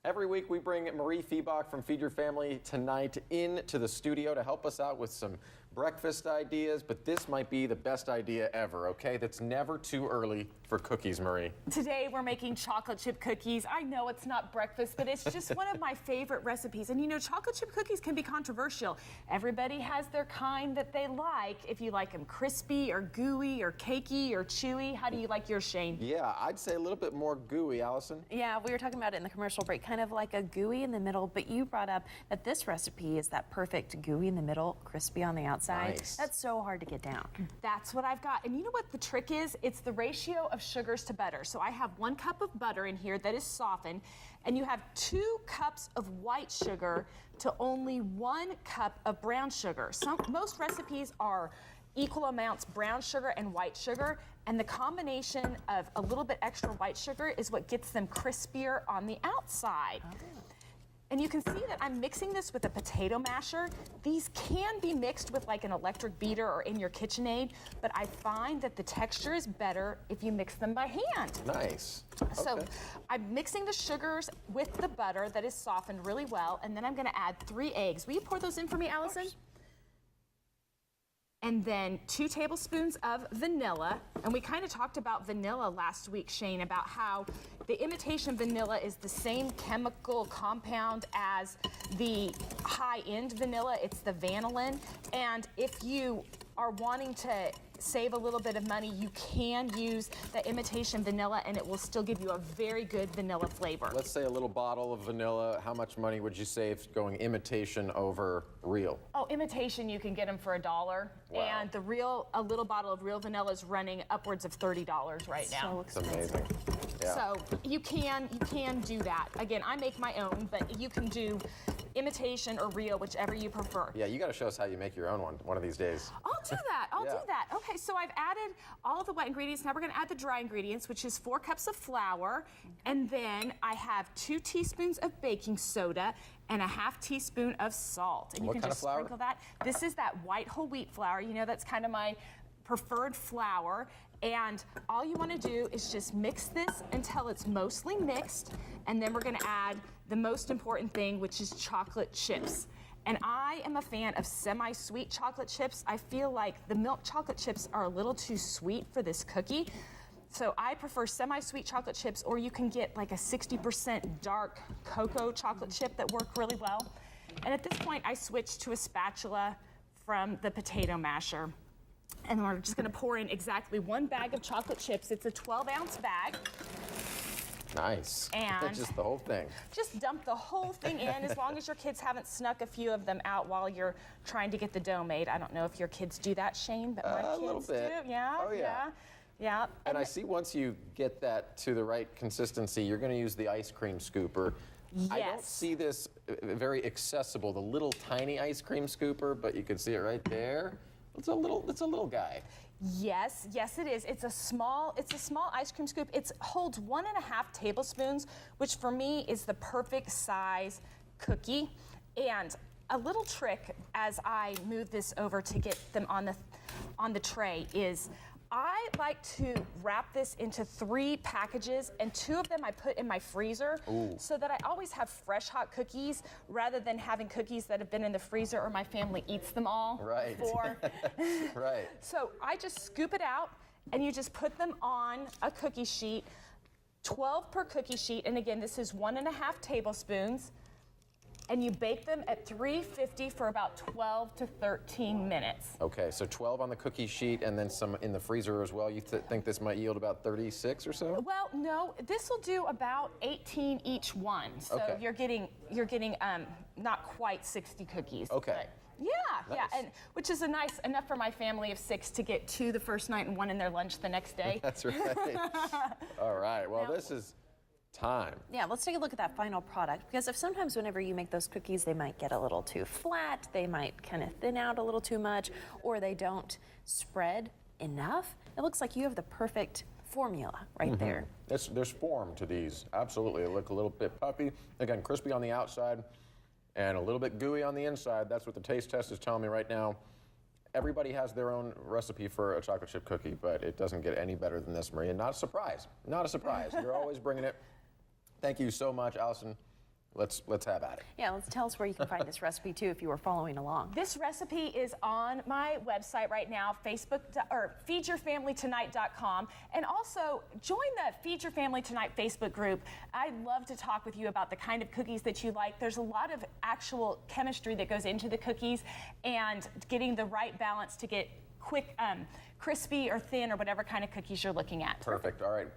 Every week we bring Mariefiebach from Feed Your Family Tonight into the studio to help us out with some breakfast ideas, but this might be the best idea ever, okay? That's never too early for cookies, Marie. Today we're making chocolate chip cookies. I know it's not breakfast, but it's just one of my favorite recipes. And you know, chocolate chip cookies can be controversial. Everybody has their kind that they like. If you like them crispy or gooey or cakey or chewy, how do you like yours, Shane? Yeah, I'd say a little bit more gooey, Allison. Yeah, we were talking about it in the commercial break, kind of like a gooey in the middle, but you brought up that this recipe is that perfect gooey in the middle, crispy on the outside. Nice. That's so hard to get down. That's what I've got. And you know what the trick is? It's the ratio of sugars to butter. So I have 1 cup of butter in here that is softened, and you have 2 cups of white sugar to only 1 cup of brown sugar. Most recipes are equal amounts brown sugar and white sugar, and the combination of a little bit extra white sugar is what gets them crispier on the outside. Oh. And you can see that I'm mixing this with a potato masher. These can be mixed with like an electric beater or in your KitchenAid, but I find that the texture is better if you mix them by hand. Nice. So okay. I'm mixing the sugars with the butter that is softened really well, and then I'm gonna add 3 eggs. Will you pour those in for me, Allison? And then 2 tablespoons of vanilla. And we kind of talked about vanilla last week, Shane, about how the imitation vanilla is the same chemical compound as the high-end vanilla. It's the vanillin. And if you are wanting to save a little bit of money, you can use the imitation vanilla and it will still give you a very good vanilla flavor. Let's say a little bottle of vanilla. How much money would you save going imitation over real? Oh, imitation, you can get them for $1. Wow. And the real, a little bottle of real vanilla is running upwards of $30 right now. So It's amazing. Yeah. So you can do that. Again, I make my own, but you can do imitation or real, whichever you prefer. Yeah, you got to show us how you make your own one of these days. I'll do that. I'll Yeah. do that. Okay, so I've added all of the wet ingredients. Now we're going to add the dry ingredients, which is 4 cups of flour, and then I have 2 teaspoons of baking soda and a ½ teaspoon of salt. And you What can kind just of flour? sprinkle that. This is that white whole wheat flour. You know, that's kind of my preferred flour. And all you want to do is just mix this until it's mostly mixed, and then we're going to add the most important thing, which is chocolate chips. And I am a fan of semi-sweet chocolate chips. I feel like the milk chocolate chips are a little too sweet for this cookie. So I prefer semi-sweet chocolate chips, or you can get like a 60% dark cocoa chocolate chip that work really well. And at this point, I switched to a spatula from the potato masher. And we're just gonna pour in exactly 1 bag of chocolate chips. It's a 12-ounce bag. Nice. And just the whole thing. Just dump the whole thing in, as long as your kids haven't snuck a few of them out while you're trying to get the dough made. I don't know if your kids do that, Shane, but my kids a little bit. do. Yeah, Oh, yeah. Yeah. And I see once you get that to the right consistency, you're going to use the ice cream scooper. Yes. I don't see this very accessible, the little tiny ice cream scooper, but you can see it right there. It's a little guy. Yes, it is. It's a small ice cream scoop. It holds 1½ tablespoons, which for me is the perfect size cookie. And a little trick as I move this over to get them on the tray is I like to wrap this into 3 packages, and 2 of them I put in my freezer. Ooh. So that I always have fresh hot cookies rather than having cookies that have been in the freezer or my family eats them all Right. before. Right. So I just scoop it out and you just put them on a cookie sheet, 12 per cookie sheet, and again, this is 1½ tablespoons. And you bake them at 350 for about 12 to 13 minutes. Okay, so 12 on the cookie sheet and then some in the freezer as well. You think this might yield about 36 or so? Well, no, this will do about 18 each one. So Okay. you're getting not quite 60 cookies. Okay. But yeah, Nice. and which is enough for my family of 6 to get 2 the first night and 1 in their lunch the next day. That's right. All right, well, Now- this is time. Yeah, let's take a look at that final product, because if sometimes whenever you make those cookies, they might get a little too flat, they might kind of thin out a little too much, or they don't spread enough. It looks like you have the perfect formula right there. There's form to these, absolutely. They look a little bit puffy, again, crispy on the outside and a little bit gooey on the inside. That's what the taste test is telling me right now. Everybody has their own recipe for a chocolate chip cookie, but it doesn't get any better than this, Maria. Not a surprise. Not a surprise. You're always bringing it. Thank you so much, Allison. let's have at it. Yeah, let's tell us where you can find this recipe too if you were following along. This recipe is on my website right now, Facebook or feedyourfamilytonight.com, and also join the Feed Your Family Tonight Facebook group. I'd love to talk with you about the kind of cookies that you like. There's a lot of actual chemistry that goes into the cookies and getting the right balance to get quick, crispy or thin or whatever kind of cookies you're looking at. Perfect. All right.